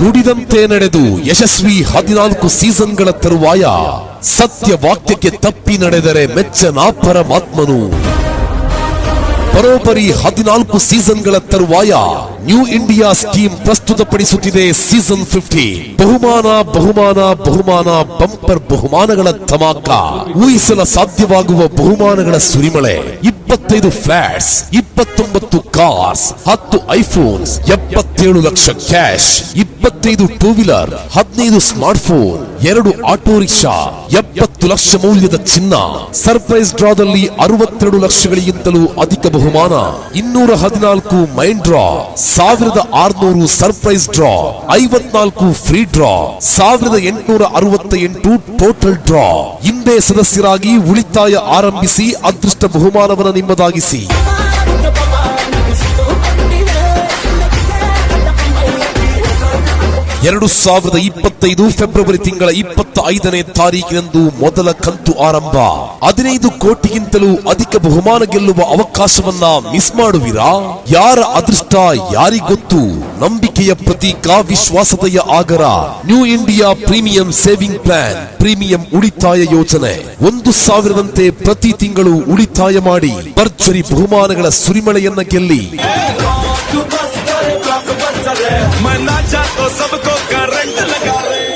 ನುಡಿದಂತೆ ನಡೆದು ಯಶಸ್ವಿ 14 ಸೀಸನ್ಗಳ ತರುವಾಯ ಸತ್ಯ ವಾಕ್ಯಕ್ಕೆ ತಪ್ಪಿ ನಡೆದರೆ ಮೆಚ್ಚನ ಪರಮಾತ್ಮನು. ಬರೋಬ್ಬರಿ 14 ಸೀಸನ್ಗಳ ತರುವಾಯ ನ್ಯೂ ಇಂಡಿಯಾ ಸ್ಕೀಮ್ ಪ್ರಸ್ತುತಪಡಿಸುತ್ತಿದೆ ಸೀಸನ್ 15. ಬಹುಮಾನ ಬಂಪರ್ ಬಹುಮಾನಗಳ ಧಮಾಕ, ಊಹಿಸಲು ಸಾಧ್ಯವಾಗುವ ಬಹುಮಾನಗಳ ಸುರಿಮಳೆ. 25 flats, 29 cars, 10 iPhones, 77 lakh cash, 25 two wheeler, 15 smart phone, 2 auto rickshaw, 70 lakh ಮೌಲ್ಯದ ಚಿನ್ನ. ಸರ್ಪ್ರೈಸ್ ಡ್ರಾದಲ್ಲಿ 62 ಲಕ್ಷಗಳಿಗಿಂತಲೂ ಅಧಿಕ ಬಹುಮಾನ, 214 main draw, 1600 surprise draw, 54 free draw, 1868 total draw. ಹಿಂದೆ ಸದಸ್ಯರಾಗಿ ಉಳಿತಾಯ ಆರಂಭಿಸಿ ಅದೃಷ್ಟ ಬಹುಮಾನವನ್ನು ನಿಮ್ಮದಾಗಿಸಿ. 2025 ಫೆಬ್ರವರಿ ತಿಂಗಳ 25ನೇ ತಾರೀಕಿನಂದು ಮೊದಲ ಕಂತು ಆರಂಭ. 15 ಕೋಟಿಗಿಂತಲೂ ಅಧಿಕ ಬಹುಮಾನ ಗೆಲ್ಲುವ ಅವಕಾಶವನ್ನ ಮಿಸ್ ಮಾಡುವಿರಾ? ಯಾರ ಅದೃಷ್ಟ ಯಾರಿಗೊತ್ತು? ನಂಬಿಕೆಯ ಪ್ರತೀಕ, ವಿಶ್ವಾಸತೆಯ ಆಗರ. New India premium saving plan, premium ಉಳಿತಾಯ ಯೋಜನೆ. 1,000ದಂತೆ ಪ್ರತಿ ತಿಂಗಳು ಉಳಿತಾಯ ಮಾಡಿ ಭರ್ಜರಿ ಬಹುಮಾನಗಳ ಸುರಿಮಳೆಯನ್ನ ಗೆಲ್ಲಿ.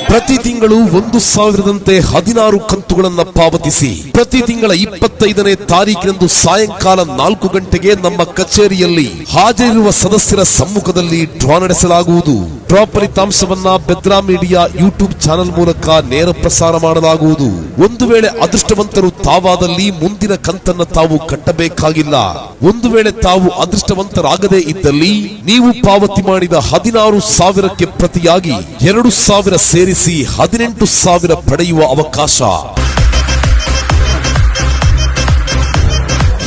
ಪ್ರತಿ ತಿಂಗಳು 1,000ದಂತೆ 16 ಕಂತುಗಳನ್ನು ಪಾವತಿಸಿ ಪ್ರತಿ ತಿಂಗಳ 25ನೇ ತಾರೀಕಿನಂದು ಸಾಯಂಕಾಲ 4 ಗಂಟೆಗೆ ನಮ್ಮ ಕಚೇರಿಯಲ್ಲಿ ಹಾಜರಿರುವ ಸದಸ್ಯರ ಸಮ್ಮುಖದಲ್ಲಿ ಡ್ರಾ ನಡೆಸಲಾಗುವುದು. Draw ಫಲಿತಾಂಶವನ್ನ Bedara media YouTube channel ಮೂಲಕ ನೇರ ಪ್ರಸಾರ ಮಾಡಲಾಗುವುದು. ಒಂದು ವೇಳೆ ಅದೃಷ್ಟವಂತರು ತಾವಾದಲ್ಲಿ ಮುಂದಿನ ಕಂತನ್ನ ತಾವು ಕಟ್ಟಬೇಕಾಗಿಲ್ಲ. ಒಂದು ವೇಳೆ ತಾವು ಅದೃಷ್ಟವಂತರಾಗದೇ ಇದ್ದಲ್ಲಿ ನೀವು ಪಾವತಿ ಮಾಡಿದ 16,000ಕ್ಕೆ ಪ್ರತಿಯಾಗಿ 2,000 ಸೇರಿಸಿ 18,000 ಪಡೆಯುವ ಅವಕಾಶ.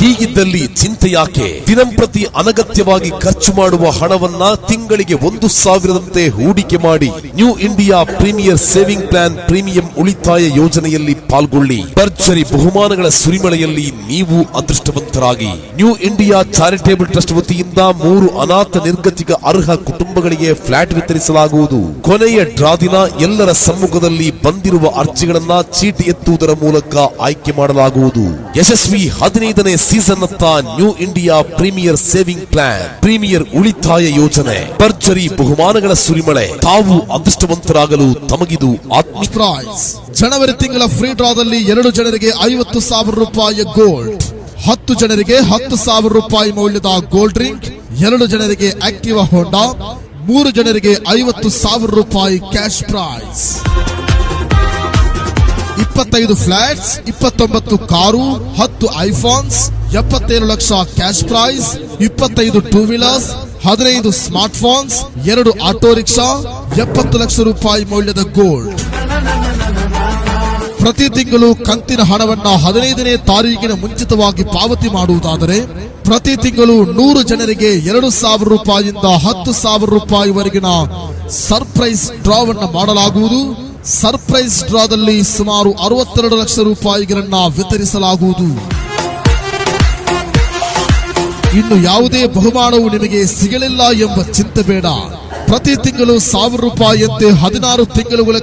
ಹೀಗಿದ್ದಲ್ಲಿ ಚಿಂತೆ ಯಾಕೆ? ದಿನಂಪ್ರತಿ ಅನಗತ್ಯವಾಗಿ ಖರ್ಚು ಮಾಡುವ ಹಣವನ್ನ ತಿಂಗಳಿಗೆ 1,000ದಂತೆ ಹೂಡಿಕೆ ಮಾಡಿ New India premier saving plan premium ಉಳಿತಾಯ ಯೋಜನೆಯಲ್ಲಿ ಪಾಲ್ಗೊಳ್ಳಿ. ಭರ್ಜರಿ ಬಹುಮಾನಗಳ ಸುರಿಮಳೆಯಲ್ಲಿ ನೀವು ಅದೃಷ್ಟವಂತರಾಗಿ. ನ್ಯೂ ಇಂಡಿಯಾ ಚಾರಿಟೇಬಲ್ ಟ್ರಸ್ಟ್ ವತಿಯಿಂದ 3 ಅನಾಥ ನಿರ್ಗತಿಕ ಅರ್ಹ ಕುಟುಂಬಗಳಿಗೆ ಫ್ಲಾಟ್ ವಿತರಿಸಲಾಗುವುದು. ಕೊನೆಯ ಡ್ರಾ ದಿನ ಎಲ್ಲರ ಸಮ್ಮುಖದಲ್ಲಿ ಬಂದಿರುವ ಅರ್ಜಿಗಳನ್ನ ಚೀಟಿ ಎತ್ತುವುದರ ಮೂಲಕ ಆಯ್ಕೆ ಮಾಡಲಾಗುವುದು. ಯಶಸ್ವಿ 15ನೇ ಸೀಸನ್ ಅತ್ತ New India premier saving plan premier ಉಳಿತಾಯ ಯೋಜನೆ. ಭರ್ಜರಿ ಬಹುಮಾನಗಳ ಸುರಿಮಳೆ. ತಾವು ಅದೃಷ್ಟವಂತರಾಗಲು ತಮಗಿದು ಆತ್ಮಿಕ. ಜನವರಿ ತಿಂಗಳ ಫ್ರೀ ಡ್ರಾದಲ್ಲಿ 2 ಜನರಿಗೆ 50,000 ರೂಪಾಯಿ ಗೋಲ್ಡ್, 10 ಜನರಿಗೆ 10,000 ರೂಪಾಯಿ ಮೌಲ್ಯದ ಗೋಲ್ಡ್ ಡ್ರಿಂಕ್, 2 ಜನರಿಗೆ ಆಕ್ಟಿವಾ ಹೋಂಡಾ, 3 ಜನರಿಗೆ 50,000 ರೂಪಾಯಿ cash prize. 25 flats, 29 car, 10 iPhones, 77 lakh cash prize, 25 two wheelers, 15 smartphones, 2 auto rickshaw, 70 lakh ರೂಪಾಯಿ ಮೌಲ್ಯದ ಗೋಲ್ಡ್. ಪ್ರತಿ ತಿಂಗಳು ಕಂತಿನ ಹಣವನ್ನ 15ನೇ ತಾರೀಕಿನ ಮುಂಚಿತವಾಗಿ ಪಾವತಿ ಮಾಡುವುದಾದರೆ ಪ್ರತಿ ತಿಂಗಳು 100 ಜನರಿಗೆ 2,000 ರೂಪಾಯಿಯಿಂದ 10,000 ರೂಪಾಯಿವರೆಗಿನ ಸರ್ಪ್ರೈಸ್ ಡ್ರಾವನ್ನ ಮಾಡಲಾಗುವುದು. ಸರ್ಪ್ರೈಸ್ ಡ್ರಾದಲ್ಲಿ ಸುಮಾರು 62 ಲಕ್ಷ ರೂಪಾಯಿಗಳನ್ನ ವಿತರಿಸಲಾಗುವುದು. ಇನ್ನು ಯಾವುದೇ ಬಹುಮಾನವು ನಿಮಗೆ ಸಿಗಲಿಲ್ಲ ಎಂಬ ಚಿಂತೆ ಬೇಡ. ಪ್ರತಿ ತಿಂಗಳು 1,000 ರೂಪಾಯಿಯಂತೆ 16 ತಿಂಗಳುಗಳ